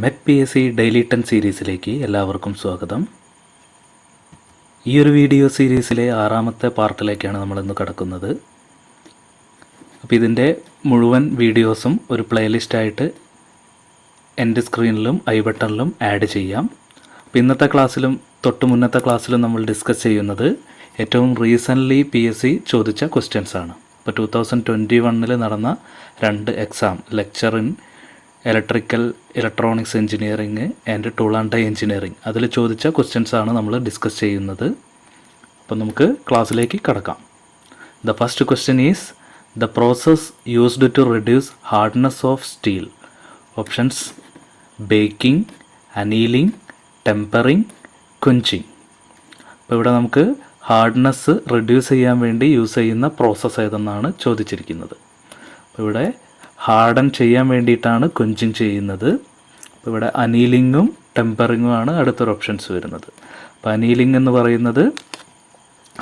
Met P S C daily 10 സീരീസിലേക്ക് എല്ലാവർക്കും സ്വാഗതം. ഈ ഒരു വീഡിയോ സീരീസിലെ 6ാമത്തെ പാർട്ടിലേക്കാണ് നമ്മളിന്ന് കടക്കുന്നത്. അപ്പോൾ ഇതിൻ്റെ മുഴുവൻ വീഡിയോസും ഒരു പ്ലേലിസ്റ്റായിട്ട് എൻ്റെ സ്ക്രീനിലും ഐ ബട്ടണിലും ആഡ് ചെയ്യാം. അപ്പോൾ ഇന്നത്തെ ക്ലാസ്സിലും തൊട്ട് മുന്നത്തെ ക്ലാസ്സിലും നമ്മൾ ഡിസ്കസ് ചെയ്യുന്നത് ഏറ്റവും റീസെൻ്റ്ലി പി എസ് സി ചോദിച്ച ക്വസ്റ്റ്യൻസാണ്. ഇപ്പോൾ 2021 നടന്ന 2 exam lecture in electronics engineering and tool and die engineering അതിൽ ചോദിച്ച ക്വസ്റ്റ്യൻസാണ് നമ്മൾ ഡിസ്കസ് ചെയ്യുന്നത്. അപ്പോൾ നമുക്ക് ക്ലാസ്സിലേക്ക് കടക്കാം. The first question is the process used to reduce hardness of steel. Options: baking, annealing, tempering, quenching. അപ്പോൾ ഇവിടെ നമുക്ക് ഹാർഡ്നെസ് റെഡ്യൂസ് ചെയ്യാൻ വേണ്ടി യൂസ് ചെയ്യുന്ന പ്രോസസ്സ് ഏതെന്നാണ് ചോദിച്ചിരിക്കുന്നത്. അപ്പോൾ ഇവിടെ ഹാർഡൻ ചെയ്യാൻ വേണ്ടിയിട്ടാണ് ക്വഞ്ചിങ് ചെയ്യുന്നത്. അപ്പോൾ ഇവിടെ അനീലിങ്ങും ടെമ്പറിങ്ങുമാണ് അടുത്തൊരു ഓപ്ഷൻസ് വരുന്നത്. അപ്പോൾ അനീലിംഗ് എന്ന് പറയുന്നത്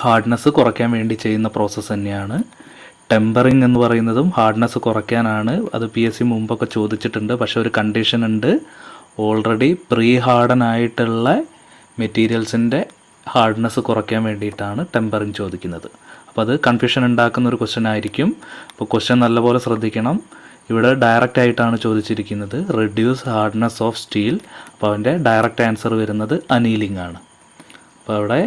ഹാർഡ്നെസ് കുറയ്ക്കാൻ വേണ്ടി ചെയ്യുന്ന പ്രോസസ്സ് തന്നെയാണ്. ടെമ്പറിങ് എന്ന് പറയുന്നതും ഹാർഡ്നെസ് കുറയ്ക്കാനാണ്. അത് പി എസ് സി മുമ്പൊക്കെ ചോദിച്ചിട്ടുണ്ട്. പക്ഷേ ഒരു കണ്ടീഷൻ ഉണ്ട്, ഓൾറെഡി പ്രീ ഹാർഡൻ ആയിട്ടുള്ള മെറ്റീരിയൽസിൻ്റെ ഹാർഡ്നെസ് കുറയ്ക്കാൻ വേണ്ടിയിട്ടാണ് ടെമ്പറിങ് ചോദിക്കുന്നത്. അപ്പോൾ അത് കൺഫ്യൂഷൻ ഉണ്ടാക്കുന്ന ഒരു ക്വസ്റ്റ്യൻ ആയിരിക്കും. അപ്പോൾ ക്വസ്റ്റ്യൻ നല്ലപോലെ ശ്രദ്ധിക്കണം. ഇവിടെ ഡയറക്റ്റ് ആയിട്ടാണ് ചോദിച്ചിരിക്കുന്നത്, റെഡ്യൂസ് ഹാർഡ്നെസ് ഓഫ് സ്റ്റീൽ. അപ്പോൾ അതിൻ്റെ ഡയറക്റ്റ് ആൻസർ വരുന്നത് അനീലിംഗ് ആണ്. അപ്പോൾ അവിടെ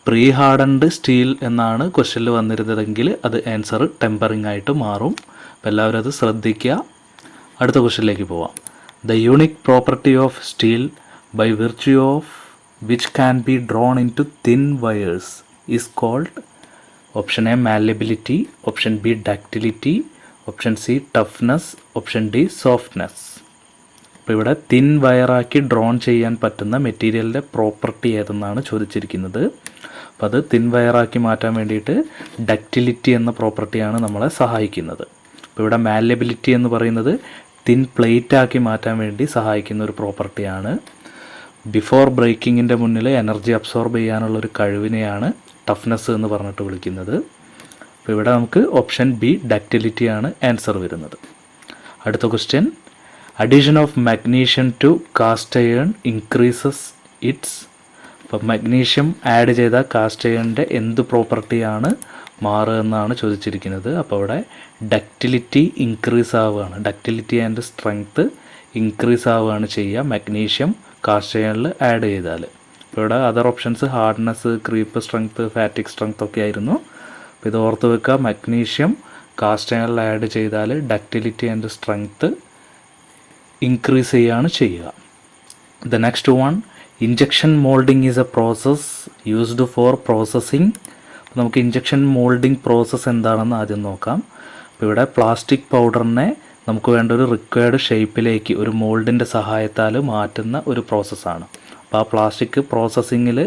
പ്രീ ഹാർഡൻഡ് സ്റ്റീൽ എന്നാണ് ക്വസ്റ്റ്യനിൽ വന്നിരുന്നതെങ്കിൽ അത് ആൻസർ ടെമ്പറിംഗ് ആയിട്ട് മാറും. അപ്പോൾ എല്ലാവരും അത് ശ്രദ്ധിക്കുക. അടുത്ത ക്വസ്റ്റ്യനിലേക്ക് പോവാം. The unique property of steel by virtue of which can be drawn in to thin wires is called. Option a malleability, option b ductility, option c toughness, option d softness. അപ്പോൾ ഇവിടെ തിൻ വയറാക്കി ഡ്രോൺ ചെയ്യാൻ പറ്റുന്ന മെറ്റീരിയലിൻ്റെ property ഏതെന്നാണ് ചോദിച്ചിരിക്കുന്നത്. അപ്പോൾ അത് thin വയറാക്കി മാറ്റാൻ വേണ്ടിയിട്ട് ഡക്റ്റിലിറ്റി എന്ന പ്രോപ്പർട്ടിയാണ് നമ്മളെ സഹായിക്കുന്നത്. അപ്പോൾ ഇവിടെ മാലബിലിറ്റി എന്ന് പറയുന്നത് തിൻ പ്ലേറ്റ് ആക്കി മാറ്റാൻ വേണ്ടി സഹായിക്കുന്ന ഒരു പ്രോപ്പർട്ടിയാണ്. ബിഫോർ ബ്രേക്കിങ്ങിൻ്റെ മുന്നിൽ എനർജി അബ്സോർബ് ചെയ്യാനുള്ളൊരു കഴിവിനെയാണ് ടഫ്നെസ് എന്ന് പറഞ്ഞിട്ട് വിളിക്കുന്നത്. അപ്പോൾ ഇവിടെ നമുക്ക് ഓപ്ഷൻ ബി ഡക്റ്റിലിറ്റിയാണ് ആൻസർ വരുന്നത്. അടുത്ത question: addition of magnesium to cast iron increases its. അപ്പോൾ മഗ്നീഷ്യം ആഡ് ചെയ്ത കാസ്റ്റ് അയണിൻ്റെ എന്ത് പ്രോപ്പർട്ടിയാണ് മാറുക എന്നാണ് ചോദിച്ചിരിക്കുന്നത്. അപ്പോൾ ഇവിടെ ഡക്റ്റിലിറ്റി ഇൻക്രീസ് ആവുകയാണ്. ഡക്റ്റിലിറ്റി ആൻഡ് സ്ട്രെങ്ത്ത് ഇൻക്രീസ് ആവുകയാണ് ചെയ്യുക മഗ്നീഷ്യം കാസ്റ്റ് അയണിൽ ആഡ് ചെയ്താൽ. അപ്പോൾ ഇവിടെ other options hardness, creep strength, fatigue strength ഒക്കെ ആയിരുന്നു. അപ്പോൾ ഇത് ഓർത്ത് വെക്കുക, മഗ്നീഷ്യം കാസ്റ്റ് അയണിൽ ആഡ് ചെയ്താൽ ഡക്റ്റിലിറ്റി ആൻഡ് സ്ട്രെങ്ത്ത് ഇൻക്രീസ് ചെയ്യുകയാണ് ചെയ്യുക. The next one: injection moulding is A process used for processing. അപ്പോൾ നമുക്ക് ഇഞ്ചക്ഷൻ മോൾഡിംഗ് പ്രോസസ്സ് എന്താണെന്ന് ആദ്യം നോക്കാം. അപ്പോൾ ഇവിടെ പ്ലാസ്റ്റിക് പൗഡറിനെ നമുക്ക് വേണ്ട ഒരു റിക്വയർഡ് ഷേപ്പിലേക്ക് ഒരു മോൾഡിൻ്റെ സഹായത്താൽ മാറ്റുന്ന ഒരു പ്രോസസ്സാണ്. അപ്പോൾ ആ പ്ലാസ്റ്റിക് പ്രോസസ്സിങ്ങിൽ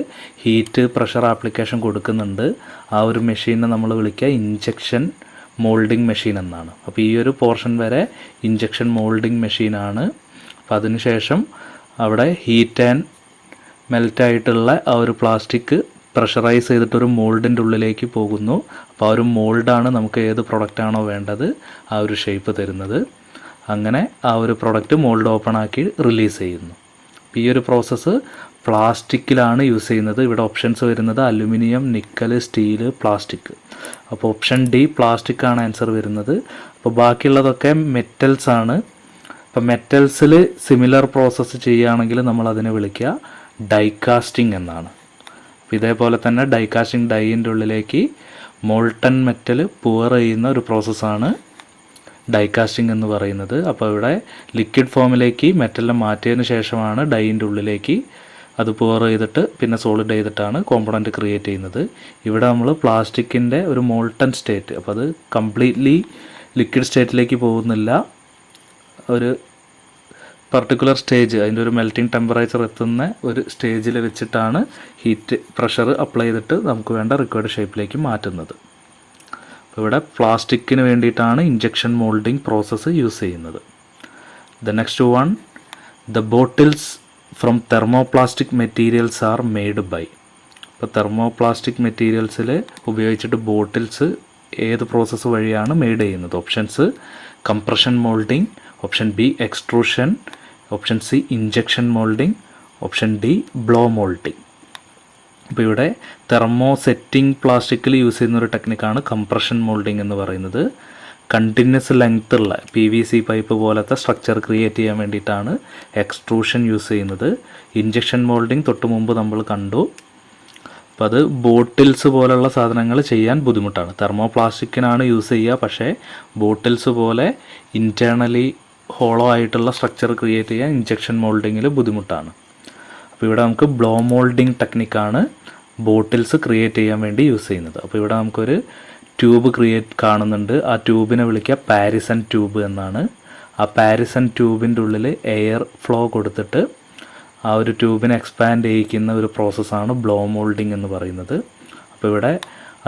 ഹീറ്റ്, പ്രഷർ ആപ്ലിക്കേഷൻ കൊടുക്കുന്നുണ്ട്. ആ ഒരു മെഷീനെ നമ്മൾ വിളിക്കുക ഇഞ്ചക്ഷൻ മോൾഡിംഗ് മെഷീൻ എന്നാണ്. അപ്പോൾ ഈ ഒരു പോർഷൻ വരെ ഇഞ്ചക്ഷൻ മോൾഡിംഗ് മെഷീനാണ്. അപ്പോൾ അതിനുശേഷം അവിടെ ഹീറ്റ് ആൻഡ് മെൽറ്റായിട്ടുള്ള ആ ഒരു പ്ലാസ്റ്റിക് പ്രഷറൈസ് ചെയ്തിട്ടൊരു മോൾഡിൻ്റെ ഉള്ളിലേക്ക് പോകുന്നു. അപ്പോൾ ആ ഒരു മോൾഡാണ് നമുക്ക് ഏത് പ്രൊഡക്റ്റാണോ വേണ്ടത് ആ ഒരു ഷേപ്പ് തരുന്നത്. അങ്ങനെ ആ ഒരു പ്രൊഡക്റ്റ് മോൾഡ് ഓപ്പൺ ആക്കി റിലീസ് ചെയ്യുന്നു. അപ്പോൾ ഈ ഒരു പ്രോസസ്സ് പ്ലാസ്റ്റിക്കിലാണ് യൂസ് ചെയ്യുന്നത്. ഇവിടെ ഓപ്ഷൻസ് വരുന്നത് അലുമിനിയം, നിക്കൽ, സ്റ്റീല്, പ്ലാസ്റ്റിക്. അപ്പോൾ ഓപ്ഷൻ ഡി പ്ലാസ്റ്റിക് ആണ് ആൻസർ വരുന്നത്. അപ്പോൾ ബാക്കിയുള്ളതൊക്കെ മെറ്റൽസ് ആണ്. അപ്പോൾ മെറ്റൽസിൽ സിമിലർ പ്രോസസ്സ് ചെയ്യുകയാണെങ്കിൽ നമ്മൾ അതിനെ വിളിക്കുക ഡൈകാസ്റ്റിംഗ് എന്നാണ്. അപ്പോൾ ഇതേപോലെ തന്നെ ഡൈകാസ്റ്റിംഗ് ഡൈയിൻ്റെ ഉള്ളിലേക്ക് മോൾട്ടൺ മെറ്റൽ പുവർ ചെയ്യുന്ന ഒരു പ്രോസസ്സാണ് ഡൈകാസ്റ്റിംഗ് എന്ന് പറയുന്നത്. അപ്പോൾ ഇവിടെ ലിക്വിഡ് ഫോമിലേക്ക് മെറ്റലിനെ മാറ്റിയതിന് ശേഷമാണ് ഡൈയിൻ്റെ ഉള്ളിലേക്ക് അത് പുവർ ചെയ്തിട്ട് പിന്നെ സോളിഡ് ചെയ്തിട്ടാണ് കോമ്പണൻറ്റ് ക്രിയേറ്റ് ചെയ്യുന്നത്. ഇവിടെ നമ്മൾ പ്ലാസ്റ്റിക്കിൻ്റെ ഒരു മോൾട്ടൺ സ്റ്റേറ്റ്, അപ്പോൾ അത് കംപ്ലീറ്റ്ലി ലിക്വിഡ് സ്റ്റേറ്റിലേക്ക് പോകുന്നില്ല. ഒരു പർട്ടിക്കുലർ സ്റ്റേജ്, അതിൻ്റെ ഒരു മെൽറ്റിംഗ് ടെമ്പറേച്ചർ എത്തുന്ന ഒരു സ്റ്റേജിൽ വെച്ചിട്ടാണ് ഹീറ്റ് പ്രഷർ അപ്ലൈ ചെയ്തിട്ട് നമുക്ക് വേണ്ട റിക്വയർഡ് ഷേപ്പിലേക്ക് മാറ്റുന്നത്. അപ്പോൾ ഇവിടെ പ്ലാസ്റ്റിക്കിന് വേണ്ടിയിട്ടാണ് ഇഞ്ചക്ഷൻ മോൾഡിംഗ് പ്രോസസ്സ് യൂസ് ചെയ്യുന്നത്. The next one: the bottles from thermoplastic materials are made by. അപ്പോൾ തെർമോപ്ലാസ്റ്റിക് മെറ്റീരിയൽസിൽ ഉപയോഗിച്ചിട്ട് ബോട്ടിൽസ് ഏത് പ്രോസസ്സ് വഴിയാണ് മെയ്ഡ് ചെയ്യുന്നത്? Options: compression moulding, option B extrusion, option C injection moulding, option D blow moulding. അപ്പോൾ ഇവിടെ thermosetting പ്ലാസ്റ്റിക്കിൽ use ചെയ്യുന്ന ഒരു ടെക്നിക്കാണ് കംപ്രഷൻ മോൾഡിംഗ് എന്ന് പറയുന്നത്. കണ്ടിന്യൂസ് ലെങ്ത് ഉള്ള PVC പൈപ്പ് പോലത്തെ സ്ട്രക്ചർ ക്രിയേറ്റ് ചെയ്യാൻ വേണ്ടിയിട്ടാണ് എക്സ്ട്രൂഷൻ യൂസ് ചെയ്യുന്നത്. ഇഞ്ചക്ഷൻ മോൾഡിംഗ് തൊട്ട് മുമ്പ് നമ്മൾ കണ്ടു. അപ്പോൾ അത് ബോട്ടിൽസ് പോലുള്ള സാധനങ്ങൾ ചെയ്യാൻ ബുദ്ധിമുട്ടാണ്. തെർമോപ്ലാസ്റ്റിക്കിനാണ് യൂസ് ചെയ്യുക, പക്ഷേ ബോട്ടിൽസ് പോലെ ഇൻറ്റേർണലി ഹോളോ ആയിട്ടുള്ള സ്ട്രക്ചർ ക്രിയേറ്റ് ചെയ്യാൻ ഇഞ്ചക്ഷൻ മോൾഡിങ്ങിൽ ബുദ്ധിമുട്ടാണ്. അപ്പോൾ ഇവിടെ നമുക്ക് ബ്ലോ മോൾഡിംഗ് ടെക്നിക്കാണ് ബോട്ടിൽസ് ക്രിയേറ്റ് ചെയ്യാൻ വേണ്ടി യൂസ് ചെയ്യുന്നത്. അപ്പോൾ ഇവിടെ നമുക്കൊരു ട്യൂബ് കാണുന്നുണ്ട്. ആ ട്യൂബിനെ വിളിക്കുക പാരിസൺ ട്യൂബ് എന്നാണ്. ആ പാരിസൺ ട്യൂബിൻ്റെ ഉള്ളിൽ എയർ ഫ്ലോ കൊടുത്തിട്ട് ആ ഒരു ട്യൂബിനെ എക്സ്പാൻഡ് ചെയ്യിക്കുന്ന ഒരു പ്രോസസ്സാണ് ബ്ലോ മോൾഡിംഗ് എന്ന് പറയുന്നത്. അപ്പോൾ ഇവിടെ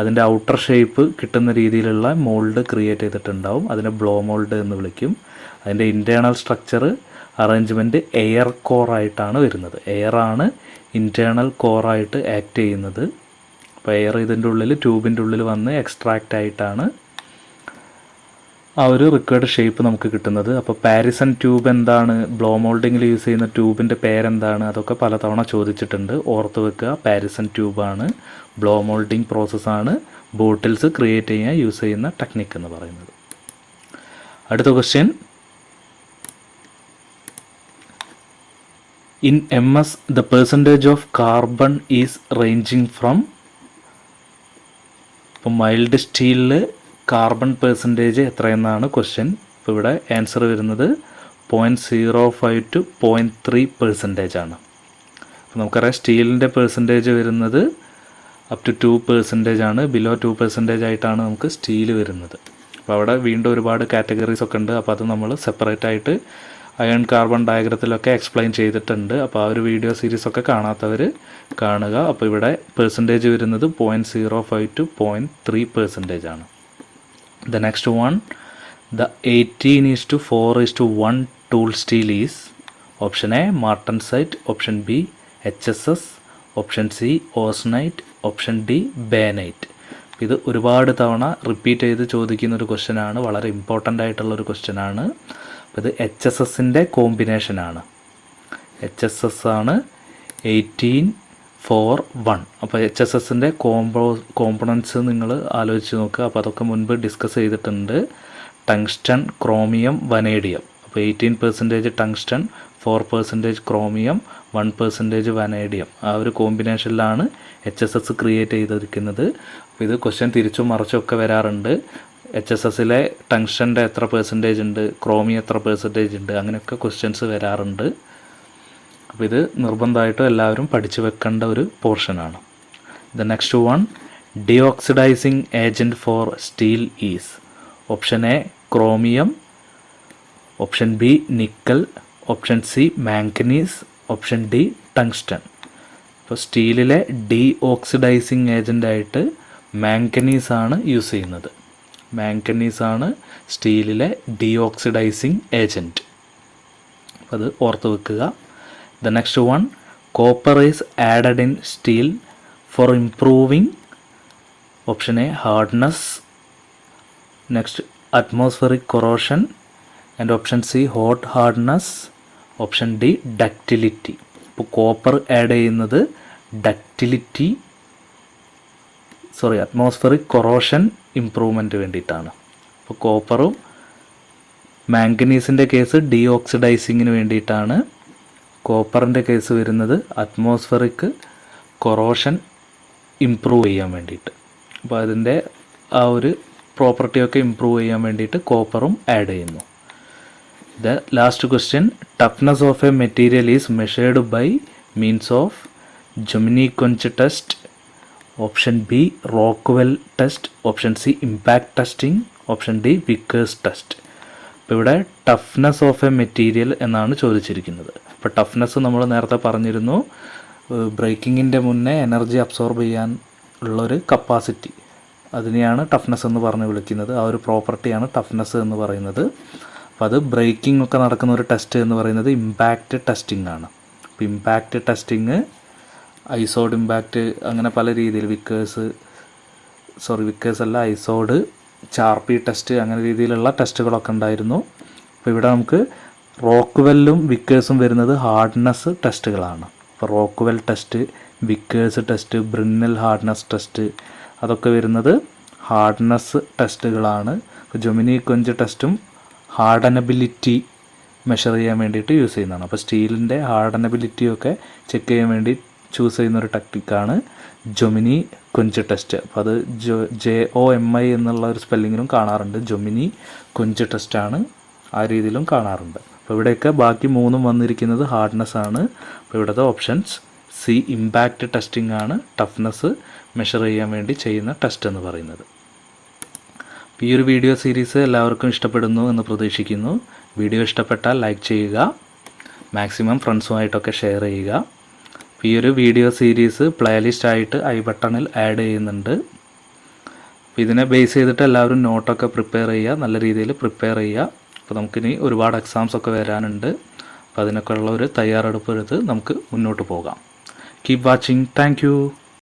അതിൻ്റെ ഔട്ടർ ഷേപ്പ് കിട്ടുന്ന രീതിയിലുള്ള മോൾഡ് ക്രിയേറ്റ് ചെയ്തിട്ടുണ്ടാവും. അതിനെ ബ്ലോ മോൾഡ് എന്ന് വിളിക്കും. അതിൻ്റെ ഇൻറ്റേർണൽ സ്ട്രക്ചർ അറേഞ്ച്മെൻറ്റ് എയർ കോറായിട്ടാണ് വരുന്നത്. എയറാണ് ഇൻറ്റേർണൽ കോറായിട്ട് ആക്ട് ചെയ്യുന്നത്. അപ്പോൾ എയർ ഇതിൻ്റെ ഉള്ളിൽ ട്യൂബിൻ്റെ ഉള്ളിൽ വന്ന് എക്സ്ട്രാക്റ്റ് ആയിട്ടാണ് ആ ഒരു റിക്വയർഡ് ഷേപ്പ് നമുക്ക് കിട്ടുന്നത്. അപ്പോൾ പാരിസൺ ട്യൂബ് എന്താണ്, ബ്ലോ മോൾഡിങ്ങിൽ യൂസ് ചെയ്യുന്ന ട്യൂബിൻ്റെ പേരെന്താണ്, അതൊക്കെ പലതവണ ചോദിച്ചിട്ടുണ്ട്. ഓർത്ത് വെക്കുക, പാരിസൺ ട്യൂബാണ്. ബ്ലോ മോൾഡിംഗ് പ്രോസസ്സാണ് ബോട്ടിൽസ് ക്രിയേറ്റ് ചെയ്യാൻ യൂസ് ചെയ്യുന്ന ടെക്നിക്ക് എന്ന് പറയുന്നത്. അടുത്ത question, in MS the percentage of carbon is ranging from, ഇപ്പോൾ മൈൽഡ് സ്റ്റീലിൽ കാർബൺ പെർസെൻറ്റേജ് എത്രയെന്നാണ് ക്വസ്റ്റ്യൻ. ഇപ്പോൾ ഇവിടെ ആൻസർ വരുന്നത് 0.05 to 0.3% ആണ്. അപ്പോൾ നമുക്കറിയാം സ്റ്റീലിൻ്റെ പെർസെൻറ്റേജ് വരുന്നത് അപ് ടു 2% ആണ്. ബിലോ 2% ആയിട്ടാണ് നമുക്ക് സ്റ്റീൽ വരുന്നത്. അപ്പോൾ അവിടെ വീണ്ടും ഒരുപാട് കാറ്റഗറീസ് ഒക്കെ ഉണ്ട്. അപ്പോൾ അത് നമ്മൾ സെപ്പറേറ്റ് ആയിട്ട് അയൺ കാർബൺ ഡയഗ്രത്തിലൊക്കെ എക്സ്പ്ലെയിൻ ചെയ്തിട്ടുണ്ട്. അപ്പോൾ ആ ഒരു വീഡിയോ സീരീസൊക്കെ കാണാത്തവർ കാണുക. അപ്പോൾ ഇവിടെ പെർസെൻറ്റേജ് വരുന്നത് 0.05 to 0.3% ആണ്. The next one, the 18:4:1 tool steel is option A martensite, option B HSS, option C austenite, option D bainite. ഇത് ഒരുപാട് തവണ റിപ്പീറ്റ് ചെയ്ത് ചോദിക്കുന്ന ഒരു ക്വസ്റ്റ്യൻ ആണ്. വളരെ ഇമ്പോർട്ടൻ്റ് ആയിട്ടുള്ളൊരു ക്വസ്റ്റ്യൻ ആണ്. അപ്പോൾ ഇത് HSSൻ്റെ കോമ്പിനേഷനാണ്. HSS ആണ് 18:4:1. അപ്പോൾ HSSൻ്റെ കോമ്പണൻസ് നിങ്ങൾ ആലോചിച്ച് നോക്കുക. അപ്പോൾ അതൊക്കെ മുൻപ് ഡിസ്കസ് ചെയ്തിട്ടുണ്ട്. Tungsten, chromium, vanadium. അപ്പോൾ 18% ടങ്സ്റ്റൺ, 4% ക്രോമിയം, 1% വനേഡിയം. ആ ഒരു കോമ്പിനേഷനിലാണ് HSS ക്രിയേറ്റ് ചെയ്തിരിക്കുന്നത്. അപ്പോൾ ഇത് ക്വസ്റ്റ്യൻ തിരിച്ചും മറിച്ചൊക്കെ വരാറുണ്ട്. HSSലെ ടങ്സ്റ്റൻ്റെ എത്ര പെർസെൻറ്റേജ് ഉണ്ട്, ക്രോമിയം എത്ര പെർസെൻറ്റേജ് ഉണ്ട്, അങ്ങനെയൊക്കെ ക്വസ്റ്റ്യൻസ് വരാറുണ്ട്. അപ്പോൾ ഇത് നിർബന്ധമായിട്ടും എല്ലാവരും പഠിച്ചു വെക്കേണ്ട ഒരു പോർഷനാണ്. The next one, deoxidising agent for steel is option a chromium, option b nickel, option c manganese, option d tungsten. ഇപ്പോൾ സ്റ്റീലിലെ ഡീഓക്സിഡൈസിങ് ഏജൻ്റായിട്ട് മാംഗനീസാണ് യൂസ് ചെയ്യുന്നത്. മാംഗനീസാണ് സ്റ്റീലിലെ ഡീഓക്സിഡൈസിങ് ഏജൻറ്റ്. അപ്പോൾ അത് ഓർത്ത് വെക്കുക. The next one, copper is added in steel for improving option A hardness, next atmospheric corrosion, and option C hot hardness, option D ductility. ഇപ്പോൾ കോപ്പർ ആഡ് ചെയ്യുന്നത് അറ്റ്മോസ്ഫറിക് കൊറോഷൻ ഇംപ്രൂവ്മെൻറ്റ് വേണ്ടിയിട്ടാണ്. അപ്പോൾ കോപ്പറും മാംഗനീസിൻ്റെ case ഡീഓക്സിഡൈസിങ്ങിന് വേണ്ടിയിട്ടാണ്. കോപ്പറിൻ്റെ case വരുന്നത് atmospheric corrosion improve ചെയ്യാൻ വേണ്ടിയിട്ട്. അപ്പോൾ അതിൻ്റെ ആ ഒരു പ്രോപ്പർട്ടിയൊക്കെ ഇംപ്രൂവ് ചെയ്യാൻ വേണ്ടിയിട്ട് കോപ്പറും ആഡ് ചെയ്യുന്നു. The last question, toughness of a material is measured by means of ജെമിനി-കൊഞ്ച് test, option b Rockwell test, option c impact testing, option d Vickers test. അപ്പോൾ ഇവിടെ ടഫ്നെസ് ഓഫ് എ മെറ്റീരിയൽ എന്നാണ് ചോദിച്ചിരിക്കുന്നത്. അപ്പോൾ ടഫ്നെസ് നമ്മൾ നേരത്തെ പറഞ്ഞിരുന്നു, ബ്രേക്കിങ്ങിൻ്റെ മുന്നേ എനർജി അബ്സോർബ് ചെയ്യാൻ ഉള്ളൊരു കപ്പാസിറ്റി, അതിനെയാണ് ടഫ്നെസ് എന്ന് പറഞ്ഞ് വിളിക്കുന്നത്. ആ ഒരു പ്രോപ്പർട്ടിയാണ് ടഫ്നെസ് എന്ന് പറയുന്നത്. അപ്പോൾ അത് ബ്രേക്കിംഗ് ഒക്കെ നടക്കുന്ന ഒരു ടെസ്റ്റ് എന്ന് പറയുന്നത് ഇമ്പാക്റ്റ് ടെസ്റ്റിംഗ് ആണ്. അപ്പോൾ ഇമ്പാക്റ്റ് ടെസ്റ്റിംഗ്, ഐസോഡ് ഇമ്പാക്റ്റ്, അങ്ങനെ പല രീതിയിൽ വിക്കേഴ്സ് അല്ല, ഐസോഡ്, ചാർപ്പി ടെസ്റ്റ്, അങ്ങനെ രീതിയിലുള്ള ടെസ്റ്റുകളൊക്കെ ഉണ്ടായിരുന്നു. അപ്പോൾ ഇവിടെ നമുക്ക് റോക്ക്വെല്ലും വിക്കേഴ്സും വരുന്നത് ഹാർഡ്നെസ് ടെസ്റ്റുകളാണ്. ഇപ്പോൾ Rockwell test, Vickers test, Brinell hardness test അതൊക്കെ വരുന്നത് ഹാർഡ്നെസ് ടെസ്റ്റുകളാണ്. ജെമിനി കൊഞ്ച് ടെസ്റ്റും ഹാർഡനബിലിറ്റി മെഷർ ചെയ്യാൻ വേണ്ടിയിട്ട് യൂസ് ചെയ്യുന്നതാണ്. അപ്പോൾ സ്റ്റീലിൻ്റെ ഹാർഡനബിലിറ്റിയൊക്കെ ചെക്ക് ചെയ്യാൻ വേണ്ടി ചൂസ് ചെയ്യുന്നൊരു ടെക്നിക്കാണ് ജെമിനി കൊഞ്ച് ടെസ്റ്റ്. അപ്പോൾ അത് JOMI എന്നുള്ള ഒരു സ്പെല്ലിങ്ങിലും കാണാറുണ്ട്. ജെമിനി കൊഞ്ച് ടെസ്റ്റാണ്, ആ രീതിയിലും കാണാറുണ്ട്. അപ്പോൾ ഇവിടെയൊക്കെ ബാക്കി 3 വന്നിരിക്കുന്നത് ഹാർഡ്നെസ് ആണ്. അപ്പോൾ ഇവിടുത്തെ ഓപ്ഷൻസ് സി ഇമ്പാക്റ്റ് ടെസ്റ്റിംഗ് ആണ് ടഫ്നെസ് മെഷർ ചെയ്യാൻ വേണ്ടി ചെയ്യുന്ന ടെസ്റ്റ് എന്ന് പറയുന്നത്. ഈ ഒരു വീഡിയോ സീരീസ് എല്ലാവർക്കും ഇഷ്ടപ്പെടുന്നു എന്ന് പ്രതീക്ഷിക്കുന്നു. വീഡിയോ ഇഷ്ടപ്പെട്ടാൽ ലൈക്ക് ചെയ്യുക, മാക്സിമം ഫ്രണ്ട്സുമായിട്ടൊക്കെ ഷെയർ ചെയ്യുക. ഈ ഒരു വീഡിയോ സീരീസ് പ്ലേലിസ്റ്റ് ആയിട്ട് ഐ ബട്ടണിൽ ആഡ് ചെയ്യുന്നുണ്ട്. ഇതിനെ ബേസ് ചെയ്തിട്ട് എല്ലാവരും നോട്ടൊക്കെ പ്രിപ്പയർ ചെയ്യുക, നല്ല രീതിയിൽ പ്രിപ്പയർ ചെയ്യുക. അപ്പോൾ നമുക്കിനി ഒരുപാട് എക്സാംസ് ഒക്കെ വരാനുണ്ട്. അപ്പോൾ അതിനൊക്കെ ഉള്ള ഒരു തയ്യാറെടുപ്പ് എടുത്ത് നമുക്ക് മുന്നോട്ട് പോകാം. Keep watching. Thank you.